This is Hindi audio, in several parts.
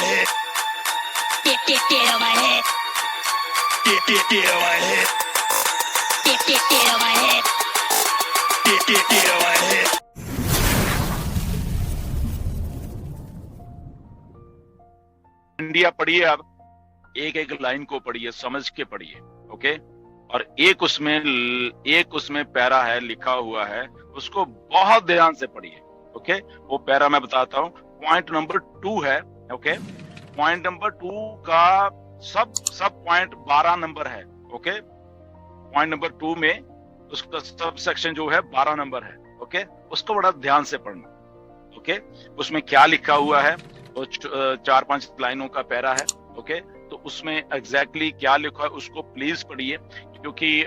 head. Get on my head. Get on my head. Get on my head. Get on my head. India पढ़िए, आप एक एक लाइन को पढ़िए, समझ के पढ़िए, ओके। और एक उसमें पैरा है, लिखा हुआ है, उसको बहुत ध्यान से पढ़िए, ओके। वो पैरा मैं बताता हूँ। पॉइंट नंबर 2 है, ओके। पॉइंट नंबर 2 का सब पॉइंट 12 नंबर है, ओके। पॉइंट नंबर 2 में उसका सब सेक्शन जो है 12 नंबर है, ओके। उसको बड़ा ध्यान से पढ़ना, ओके। उसमें क्या लिखा हुआ है, वो 4-5 लाइनों का पैरा है, ओके। तो उसमें एग्जैक्टली क्या लिखा है उसको प्लीज पढ़िए, क्योंकि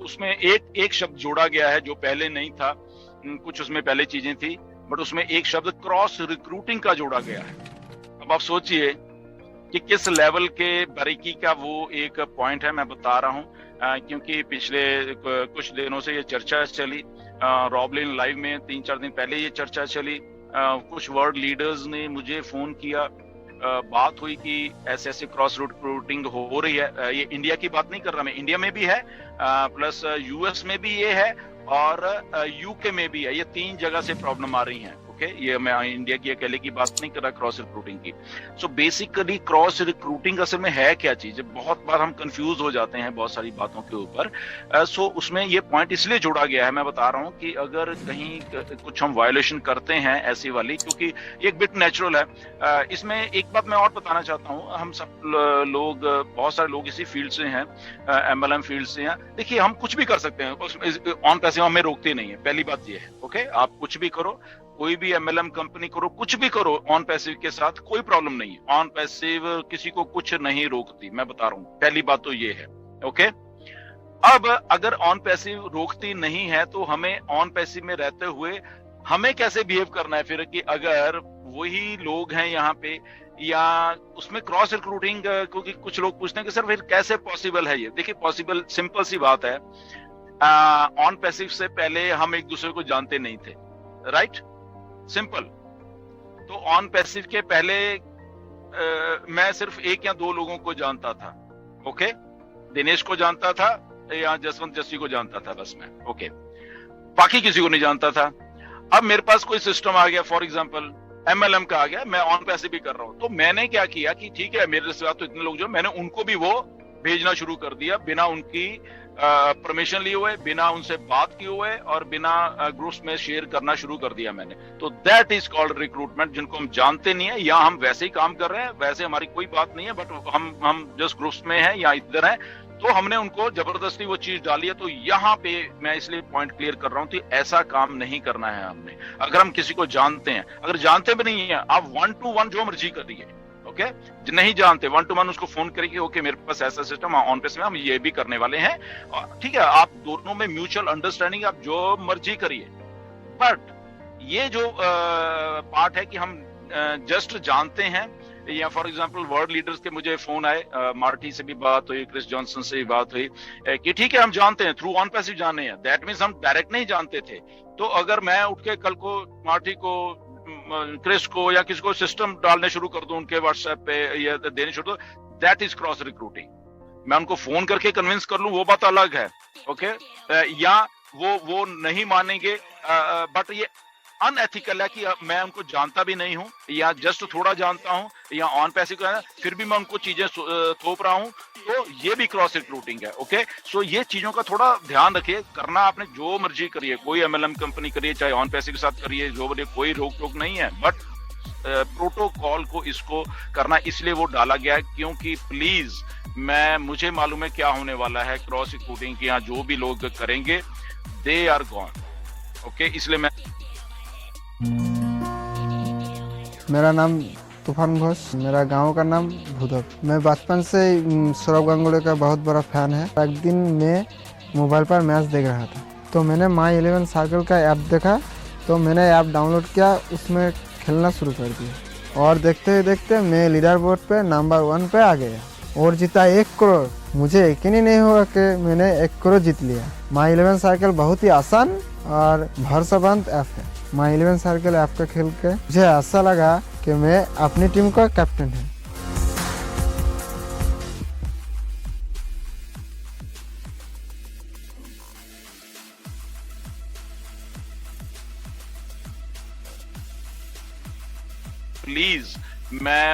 उसमें एक शब्द जोड़ा गया है जो पहले नहीं था। कुछ उसमें पहले चीजें थी, बट उसमें एक शब्द क्रॉस रिक्रूटिंग का जोड़ा गया है। अब आप सोचिए कि किस लेवल के बारीकी का वो एक पॉइंट है। मैं बता रहा हूँ क्योंकि पिछले कुछ दिनों से ये चर्चा चली, रॉबलिन लाइव में 3-4 दिन पहले ये चर्चा चली। कुछ वर्ल्ड लीडर्स ने मुझे फोन किया, बात हुई कि ऐसे क्रॉस रिक्रूटिंग हो रही है। ये इंडिया की बात नहीं कर रहा मैं, इंडिया में भी है, प्लस यूएस में भी ये है, और यूके में भी है। ये 3 जगह से प्रॉब्लम आ रही है, ओके। ये मैं इंडिया की अकेले की बात नहीं कर रहा, क्रॉस रिक्रूटिंग की। सो बेसिकली क्रॉस रिक्रूटिंग असल में है क्या चीज? बहुत बार हम कंफ्यूज हो जाते हैं बहुत सारी बातों के ऊपर। सो उसमें ये पॉइंट इसलिए जोड़ा गया है, मैं बता रहा हूँ कि अगर कहीं कुछ हम वायोलेशन करते हैं ऐसी वाली, क्योंकि एक बिट नेचुरल है। इसमें एक बात मैं और बताना चाहता हूँ, हम सब लोग, बहुत सारे लोग इसी फील्ड से हैं, एमएलएम फील्ड से हैं। देखिए, हम कुछ भी कर सकते हैं, ऑन पैसिव हमें रोकते नहीं है, पहली बात ये है, ओके। आप कुछ भी करो, कोई भी एमएलएम कंपनी करो, कुछ भी करो, ऑन पैसिव के साथ कोई प्रॉब्लम नहीं है। ऑन पैसिव किसी को कुछ नहीं रोकती, मैं बता रहा हूं, पहली बात तो ये है, ओके। अब अगर ऑन पैसिव रोकती नहीं है तो हमें ऑन पैसिव में रहते हुए हमें कैसे बिहेव करना है फिर, कि अगर वही लोग हैं यहाँ पे, या उसमें क्रॉस रिक्रूटिंग, क्योंकि कुछ लोग पूछते हैं कि सर फिर कैसे पॉसिबल है ये। देखिए, पॉसिबल सिंपल सी बात है, ऑन पैसिव से पहले हम एक दूसरे को जानते नहीं थे, राइट, सिंपल। तो ऑन पैसिव के पहले मैं सिर्फ 1 या 2 लोगों को जानता था, ओके। दिनेश को जानता था या जसवंत जस्सी को जानता था, बस मैं, ओके। बाकी किसी को नहीं जानता था। अब मेरे पास कोई सिस्टम आ गया, फॉर एग्जांपल एमएलएम का आ गया, मैं ऑन पैसिव भी कर रहा हूं, तो मैंने क्या किया कि ठीक है, मेरे साथ तो इतने लोग जो, मैंने उनको भी वो भेजना शुरू कर दिया, बिना उनकी परमिशन लिए हुए, बिना उनसे बात किए हुए, और बिना ग्रुप्स में शेयर करना शुरू कर दिया मैंने। तो दैट इज कॉल्ड रिक्रूटमेंट, जिनको हम जानते नहीं है, या हम वैसे ही काम कर रहे हैं, वैसे हमारी कोई बात नहीं है, बट हम जस्ट ग्रुप्स में हैं या इधर हैं, तो हमने उनको जबरदस्ती वो चीज डाली है। तो यहाँ पे मैं इसलिए पॉइंट क्लियर कर रहा हूँ कि ऐसा काम नहीं करना है हमने। अगर हम किसी को जानते हैं, अगर जानते भी नहीं है, आप 1-to-1 जो मर्जी करिए, ओके। नहीं जानते 1-to-1 उसको फोन करेंगे, ओके मेरे पास ऐसा सिस्टम ऑन पेस में, हम ये भी करने वाले हैं, ठीक है। आप दोनों में म्यूचुअल अंडरस्टैंडिंग, आप जो मर्जी करिए। बट ये जो पार्ट है कि हम जस्ट जानते हैं, या फॉर एग्जांपल वर्ल्ड लीडर्स के मुझे फोन आए, मार्टी से भी बात हुई, क्रिस जॉनसन से भी बात हुई, कि ठीक है हम जानते हैं, थ्रू ऑन पैसिव जाने हैं, दैट मींस हम डायरेक्ट नहीं जानते थे। तो अगर मैं उठ के कल को मार्टी को, क्रिस को, या किसी को सिस्टम डालने शुरू कर दूं उनके व्हाट्सएप पे, या देने शुरू, दैट इज क्रॉस रिक्रूटिंग। मैं उनको फोन करके कन्विंस कर लूं, वो बात अलग है, ओके। या वो नहीं मानेंगे, बट ये अनएथिकल है कि मैं उनको जानता भी नहीं हूं, या जस्ट थोड़ा जानता हूं, या ऑन पैसिव का, फिर भी मैं उनको चीजें थोप रहा हूं, तो ये भी क्रॉस रिक्रूटिंग है, ओके। सो ये चीजों का थोड़ा ध्यान रखिए। करना आपने जो मर्जी करिए, कोई एमएलएम कंपनी करिए, चाहे ऑन पैसिव के साथ करिए, जो बोले, कोई रोक टोक नहीं है, बट प्रोटोकॉल को इसको करना इसलिए वो डाला गया है, क्योंकि प्लीज, मुझे मालूम है क्या होने वाला है क्रॉस रिक्रूटिंग के यहाँ, जो भी लोग करेंगे दे आर गॉन, ओके। इसलिए मैं, मेरा नाम तूफान घोष, मेरा गांव का नाम भूदक। मैं बचपन से सौरव गांगुली का बहुत बड़ा फैन है। एक दिन मैं मोबाइल पर मैच देख रहा था, तो मैंने माई 11 सर्कल का ऐप देखा, तो मैंने ऐप डाउनलोड किया, उसमें खेलना शुरू कर दिया, और देखते देखते मैं लीडर बोर्ड पे नंबर 1 पे आ गया और जीता 1 करोड़। मुझे यकीन ही नहीं हुआ कि मैंने 1 करोड़ जीत लिया। माई 11 सर्कल बहुत ही आसान और भरोसेमंद ऐप है। माई 11 सर्कल ऐप का खेल के मुझे ऐसा लगा कि मैं अपनी टीम का कैप्टन हूँ। प्लीज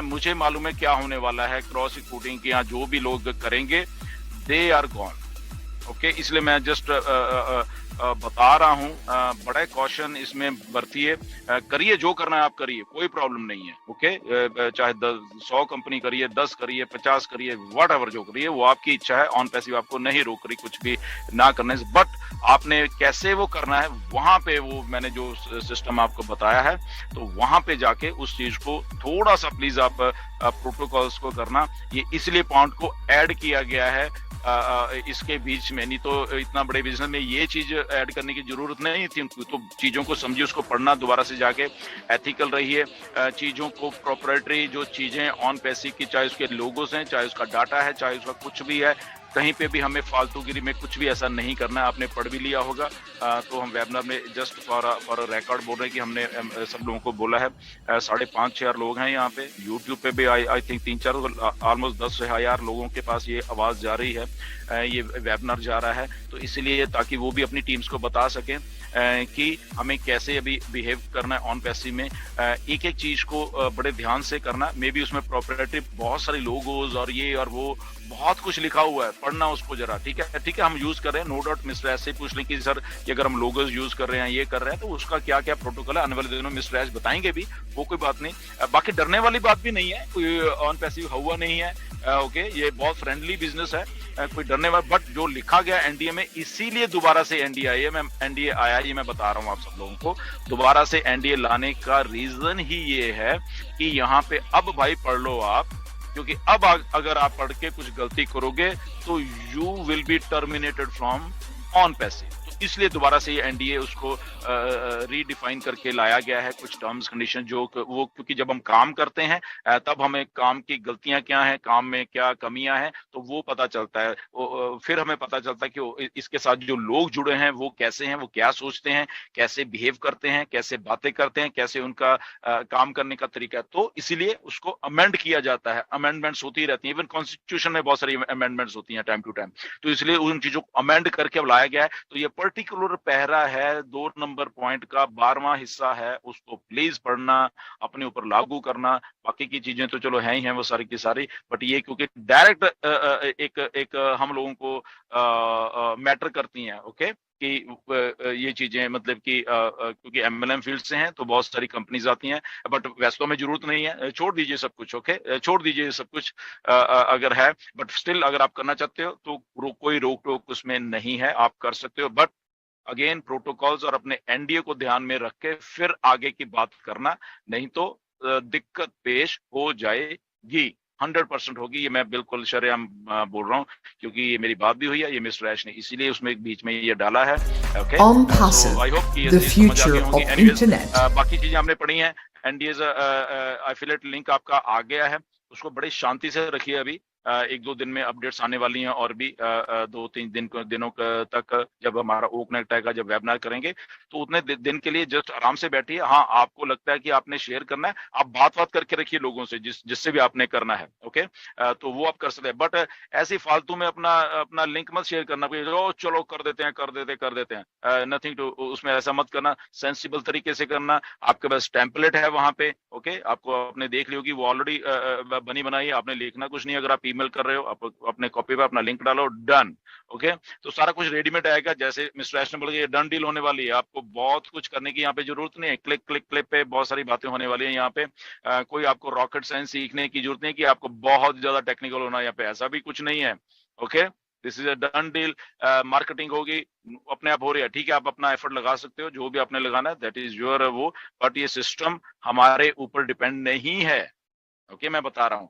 मुझे मालूम है क्या होने वाला है क्रॉस रिक्रूटिंग के यहाँ जो भी लोग करेंगे दे आर गॉन। ओके, इसलिए मैं जस्ट बता रहा हूँ, बड़ा कॉशन इसमें बरतिए, करिए जो करना है आप करिए, कोई प्रॉब्लम नहीं है। ओके, चाहे 100 कंपनी करिए, 10 करिए, 50 करिए, व्हाटएवर जो करिए वो आपकी इच्छा है। ऑन पैसिव आपको नहीं रोक रही कुछ भी ना करने से, बट आपने कैसे वो करना है वहां पे वो मैंने जो सिस्टम आपको बताया है, तो वहां पे जाके उस चीज को थोड़ा सा प्लीज आप प्रोटोकॉल्स को करना। ये इसलिए पॉइंट को ऐड किया गया है इसके बीच में, नहीं तो इतना बड़े बिजनेस में ये चीज ऐड करने की जरूरत नहीं थी। तो चीजों को समझिए, उसको पढ़ना दोबारा से जाके, एथिकल रहिए, चीजों को प्रोप्राइटरी जो चीजें ऑन पैसिव की, चाहे उसके लोगोस हैं, चाहे उसका डाटा है, चाहे उसका कुछ भी है, कहीं पे भी हमें फालतूगिरी में कुछ भी ऐसा नहीं करना है। आपने पढ़ भी लिया होगा, तो हम वेबिनार में जस्ट फॉर रिकॉर्ड बोल रहे हैं कि हमने सब लोगों को बोला है। 5,500 लोग हैं यहाँ पे, यूट्यूब पे भी आई थिंक 3-4 ऑलमोस्ट 10,000 लोगों के पास ये आवाज जा रही है, ये वेबिनार जा रहा है। तो इसलिए ताकि वो भी अपनी टीम्स को बता सकें कि हमें कैसे अभी बिहेव करना है ऑन पैसिव में। एक एक चीज को बड़े ध्यान से करना, मे बी उसमें प्रोप्राइटरी बहुत सारी लोगोज और ये और वो बहुत कुछ लिखा हुआ है, पढ़ना उसको जरा। ठीक है, हम यूज कर रहे हैं, नो डाउट। मिस्टर ऐसे पूछ लें कि सर कि अगर हम लोगोज यूज कर रहे हैं, ये कर रहे हैं, तो उसका क्या क्या प्रोटोकॉल है, आने वाले दिनों में मिस्टर ऐश बताएंगे भी, वो कोई बात नहीं। बाकी डरने वाली बात भी नहीं है, कोई ऑन पैसिव हुआ नहीं है। ओके, ये बहुत फ्रेंडली बिजनेस है, कोई डरने वाला, बट जो लिखा गया एनडीए में, इसीलिए दोबारा से एनडीए आई है। मैं एनडीए आया, ये मैं बता रहा हूँ आप सब लोगों को, दोबारा से एनडीए लाने का रीजन ही ये है कि यहाँ पे अब भाई पढ़ लो आप, क्योंकि अब अगर आप पढ़ के कुछ गलती करोगे तो you will be terminated from on passive. तो इसलिए दोबारा से ये एनडीए उसको रीडिफाइन करके लाया गया है, कुछ टर्म्स कंडीशन जो वो, क्योंकि जब हम काम करते हैं तब हमें काम की गलतियां क्या हैं, काम में क्या कमियां हैं, तो वो पता चलता है। फिर हमें पता चलता है कि इसके साथ जो लोग जुड़े हैं वो कैसे हैं, वो क्या सोचते हैं, कैसे बिहेव करते हैं, कैसे बातें करते हैं, कैसे उनका काम करने का तरीका है। तो इसीलिए उसको अमेंड किया जाता है, अमेंडमेंट्स होती रहती हैं, इवन कॉन्स्टिट्यूशन में बहुत सारी अमेंडमेंट्स होती हैं टाइम टू टाइम, तो इसलिए उन चीजों को अमेंड करके अब लाया गया है। तो ये पर्टिकुलर पैरा है 2 नंबर पॉइंट का 12वां हिस्सा है, उसको प्लीज पढ़ना, अपने ऊपर लागू करना। बाकी की चीजें तो चलो हैं ही हैं वो सारी की सारी, बट ये क्योंकि डायरेक्ट एक हम लोगों को मैटर करती हैं। ओके, कि ये चीजें मतलब कि क्योंकि एमएलएम फील्ड से हैं तो बहुत सारी कंपनीज आती हैं, बट वैसे तो हमें जरूरत नहीं है, छोड़ दीजिए सब कुछ। ओके, छोड़ दीजिए सब कुछ अगर है, बट स्टिल अगर आप करना चाहते हो तो कोई रोक टोक उसमें नहीं है, आप कर सकते हो। बट अगेन प्रोटोकॉल्स और अपने एनडीए को ध्यान में रख के फिर आगे की बात करना, नहीं तो दिक्कत पेश हो जाएगी, 100% होगी। ये मैं बिल्कुल शरेआम बोल रहा हूँ, क्योंकि ये मेरी बात भी हुई है, ये मिस्टर ऐश ने इसीलिए उसमें बीच में ये डाला है। ओके, सो आई होप कि ये समझ आ गई होंगी। एनीवेज, बाकी चीजें हमने पढ़ी हैं। एनडीएज एफिलिएट लिंक आपका आ गया है, उसको बड़ी शांति से रखिए। अभी 1-2 दिन में अपडेट्स आने वाली हैं, और भी 2-3 दिनों तक जब हमारा ओ कनेक्ट आएगा, जब वेबिनार करेंगे, तो उतने दिन के लिए जस्ट आराम से बैठिए। हाँ, आपको लगता है कि आपने शेयर करना है, आप बात करके रखिए लोगों से, जिससे भी आपने करना है। ओके, तो वो आप कर सकते हैं, बट ऐसी फालतू में अपना लिंक मत शेयर करना, चलो कर देते हैं, नथिंग टू, उसमें ऐसा मत करना, सेंसिबल तरीके से करना। आपके पास टेम्पलेट है वहां पे, ओके, आपको आपने देख ली होगी, वो ऑलरेडी बनी बनाई है, आपने लिखना कुछ नहीं। अगर आप ईमेल कर रहे हो, आप अपने कॉपी पे अपना लिंक डालो, डन। ओके, तो सारा कुछ रेडीमेड आएगा, जैसे मिस्टर ऐश ने बोला ये डन डील होने वाली है, आपको बहुत कुछ करने की यहाँ पे जरूरत नहीं है। क्लिक पे बहुत सारी बातें होने वाली है यहाँ पे। कोई आपको रॉकेट साइंस सीखने की जरूरत नहीं कि आपको बहुत ज्यादा टेक्निकल होना, यहाँ पे ऐसा भी कुछ नहीं है। Okay, this is a done deal. Marketing होगी, अपने आप हो रही है, ठीक है, आप अपना एफर्ट लगा सकते हो, जो भी आपने लगाना है, दैट इज योर वो, बट ये सिस्टम हमारे ऊपर डिपेंड नहीं है। ओके, मैं बता रहा हूँ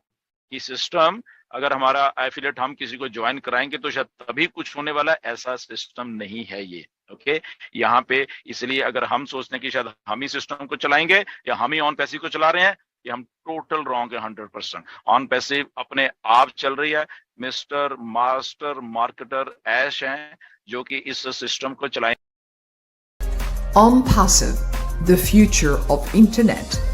कि सिस्टम अगर हमारा एफिलिएट हम किसी को ज्वाइन कराएंगे तो शायद तभी कुछ होने वाला, ऐसा सिस्टम नहीं है ये। ओके, यहाँ पे इसलिए अगर हम सोचते हैं कि शायद हम ही सिस्टम को चलाएंगे या हम ही ऑन पैसिव को चला रहे हैं, ये हम टोटल रॉन्ग है 100%। ऑन पैसिव अपने आप चल रही है, मिस्टर मास्टर मार्केटर ऐश हैं जो कि इस सिस्टम को चलाएंगे। OnPassive, the future of internet.